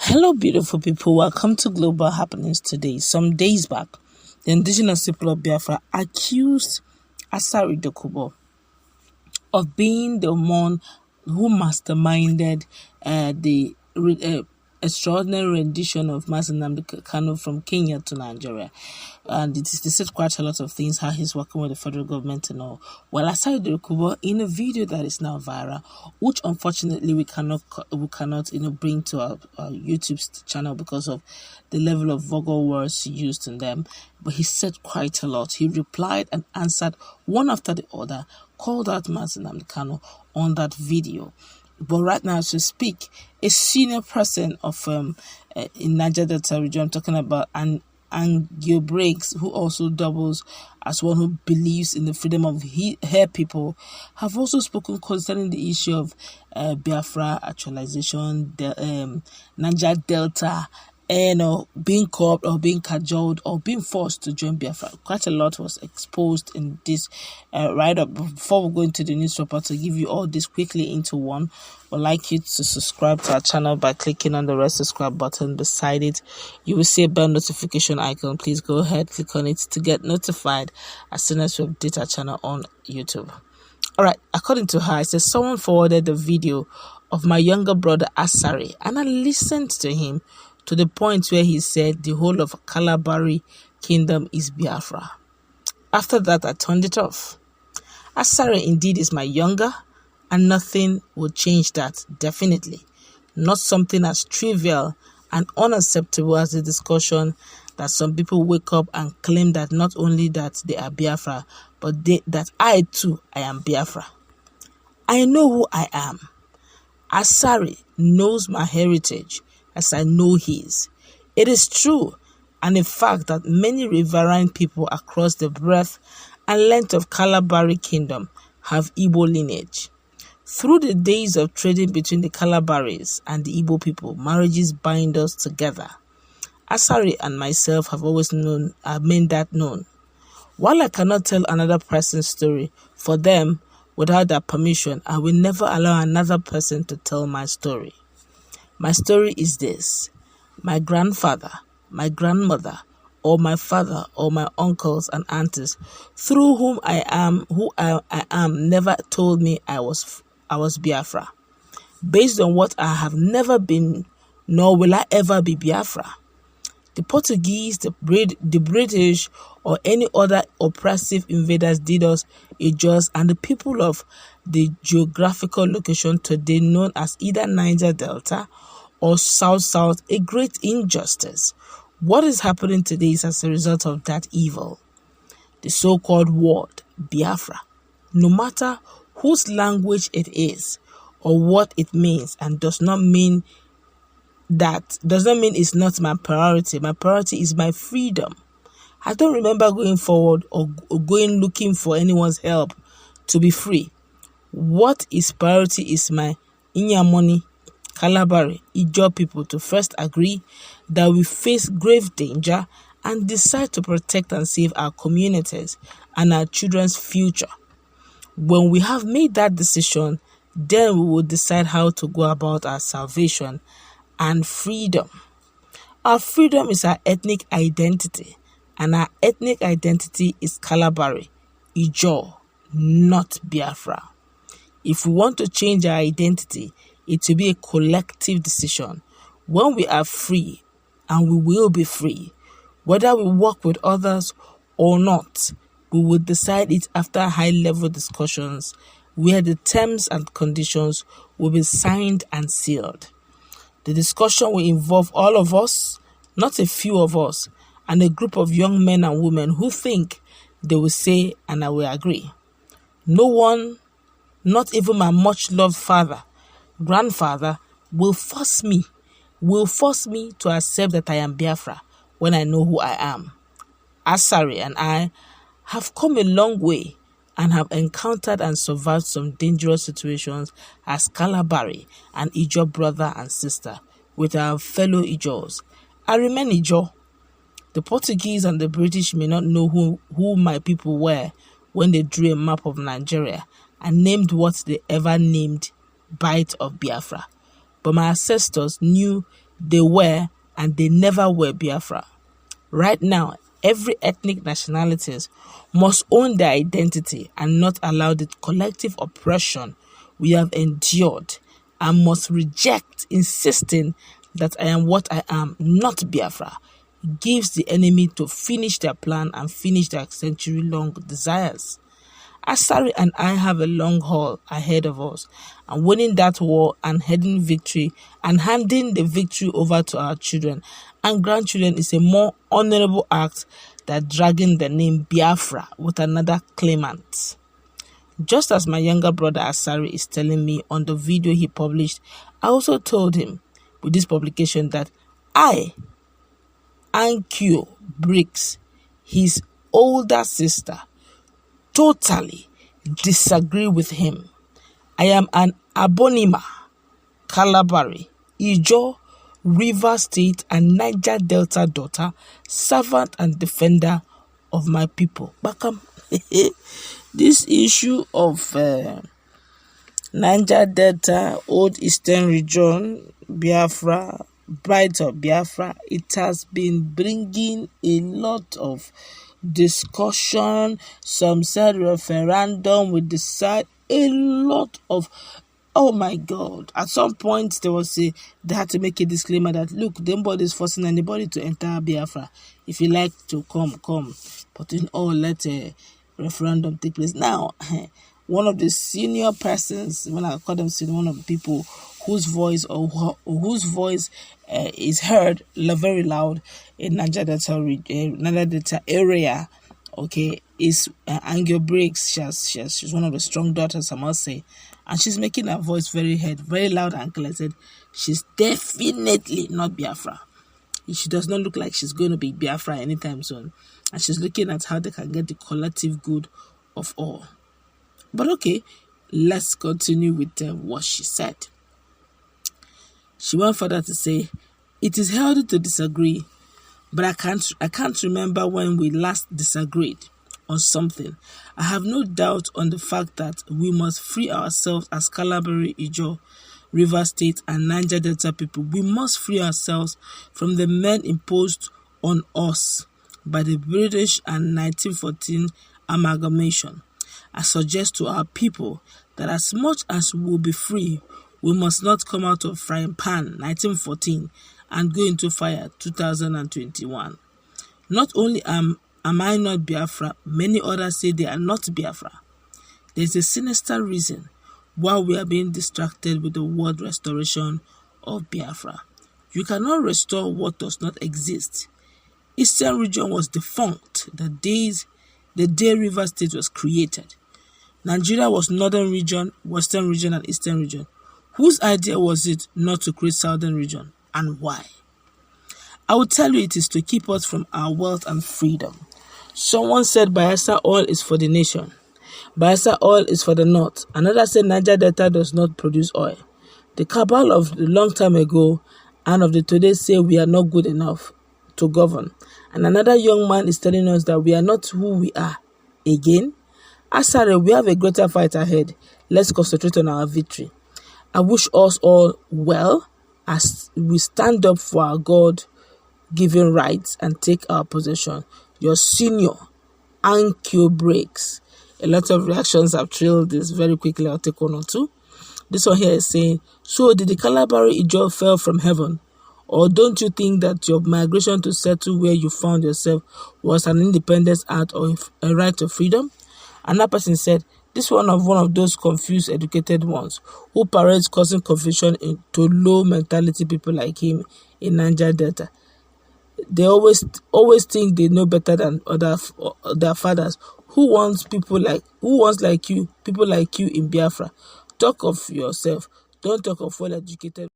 Hello, beautiful people. Welcome to Global Happenings Today. Some days back, the indigenous people of Biafra accused Asari Dokubo of being the one who masterminded the extraordinary rendition of Nnamdi Kanu from Kenya to Nigeria. And they said quite a lot of things, how he's working with the federal government and all. Well, Asari Dokubo, in a video that is now viral, which unfortunately we cannot bring to our YouTube channel because of the level of vulgar words used in them, but he said quite a lot. He replied and answered one after the other, called out Nnamdi Kanu on that video. But right now, as we speak, a senior person of in Niger Delta region, I'm talking about Annkio Briggs, who also doubles as one who believes in the freedom of her people, have also spoken concerning the issue of Biafra actualization, Niger Delta, and being caught or being cajoled or being forced to join Biafra. Quite a lot was exposed in this write-up. Before we go into the newspaper, to give you all this quickly into one, I'd like you to subscribe to our channel by clicking on the red subscribe button beside it. You will see a bell notification icon. Please go ahead, click on it to get notified as soon as we update our channel on YouTube. Alright, according to her, it says someone forwarded the video of my younger brother Asari, and I listened to him to the point where he said the whole of Kalabari kingdom is Biafra. After that, I turned it off. Asari indeed is my younger, and nothing will change that, definitely. Not something as trivial and unacceptable as the discussion that some people wake up and claim that not only that they are Biafra, but that I too, I am Biafra. I know who I am. Asari knows my heritage as I know his. It is true and a fact that many riverine people across the breadth and length of Kalabari kingdom have Igbo lineage. Through the days of trading between the Kalabaris and the Igbo people, marriages bind us together. Asari and myself have always made that known. While I cannot tell another person's story for them without their permission, I will never allow another person to tell my story. My story is this: my grandfather, my grandmother, or my father, or my uncles and aunties, through whom I am who I am, never told me I was Biafra. Based on what I have never been, nor will I ever be Biafra. The Portuguese, the British, or any other oppressive invaders did us injustice, and the people of the geographical location today known as either Niger Delta or South a great injustice. What is happening today is as a result of that evil. The so-called word Biafra, no matter whose language it is or what it means, and does not mean it's not my priority. My priority is my freedom. I don't remember going forward or going looking for anyone's help to be free. What is priority is my Inyamoni, Kalabari, Ijo people to first agree that we face grave danger and decide to protect and save our communities and our children's future. When we have made that decision, then we will decide how to go about our salvation and freedom. Our freedom is our ethnic identity, and our ethnic identity is Kalabari, Ijo, not Biafra. If we want to change our identity, it will be a collective decision. When we are free, and we will be free, whether we work with others or not, we will decide it after high-level discussions where the terms and conditions will be signed and sealed. The discussion will involve all of us, not a few of us, and a group of young men and women who think they will say and I will agree. No one, not even my much-loved father, grandfather, will force me to accept that I am Biafra when I know who I am. Asari and I have come a long way and have encountered and survived some dangerous situations as Kalabari and Ijo brother and sister with our fellow Ijos. I remain Ijo. The Portuguese and the British may not know who my people were when they drew a map of Nigeria and named what they ever named Bight of Biafra. But my ancestors knew they were and they never were Biafra. Right now, every ethnic nationalities must own their identity and not allow the collective oppression we have endured, and must reject insisting that I am what I am, not Biafra. It gives the enemy to finish their plan and finish their century-long desires. Asari and I have a long haul ahead of us, and winning that war and heading victory and handing the victory over to our children and grandchildren is a more honorable act than dragging the name Biafra with another claimant. Just as my younger brother Asari is telling me on the video he published, I also told him with this publication that I, Annkio Briggs, his older sister, totally disagree with him. I am an Abonima, Kalabari, Ijo, River State and Niger Delta daughter, servant and defender of my people. Bakam. This issue of Niger Delta, Old Eastern Region, Biafra, Bight of Biafra, it has been bringing a lot of discussion. Some said referendum will decide a lot of, oh my God. At some point they had to make a disclaimer that look, nobody is forcing anybody to enter Biafra. If you like to come, but in all, let a referendum take place. Now, one of the senior persons, when I call them senior, one of the people whose voice is heard very loud in Niger Delta area, okay, is Annkio Briggs. She's one of the strong daughters, I must say, and she's making her voice very heard, very loud and clear. Said she's definitely not Biafra. She does not look like she's going to be Biafra anytime soon, and she's looking at how they can get the collective good of all. But okay, let's continue with what she said. She went further to say, it is healthy to disagree, but I can't remember when we last disagreed on something. I have no doubt on the fact that we must free ourselves as Kalabari, Ijo, River State and Niger Delta people. We must free ourselves from the men imposed on us by the British and 1914 Amalgamation. I suggest to our people that as much as we will be free, we must not come out of frying pan 1914 and go into fire 2021. Not only am I not Biafra, many others say they are not Biafra. There is a sinister reason why we are being distracted with the word restoration of Biafra. You cannot restore what does not exist. Eastern region was defunct the day River State was created. Nigeria was northern region, western region, and eastern region. Whose idea was it not to create southern region, and why? I will tell you it is to keep us from our wealth and freedom. Someone said Bayelsa oil is for the nation. Bayelsa oil is for the north. Another said Niger Delta does not produce oil. The cabal of the long time ago and of the today say we are not good enough to govern. And another young man is telling us that we are not who we are. Again, Asari, we have a greater fight ahead. Let's concentrate on our victory. I wish us all well as we stand up for our God-given rights and take our possession. Your senior, Annkio Briggs. A lot of reactions have trailed this very quickly. I'll take one or two. This one here is saying, so did the Kalabari Ijo fell from heaven? Or don't you think that your migration to settle where you found yourself was an independence act or a right of freedom? Another person said, this one of those confused, educated ones who parades causing confusion to low mentality people like him in Niger Delta. They always think they know better than their fathers. Who wants people like you in Biafra? Talk of yourself. Don't talk of well-educated.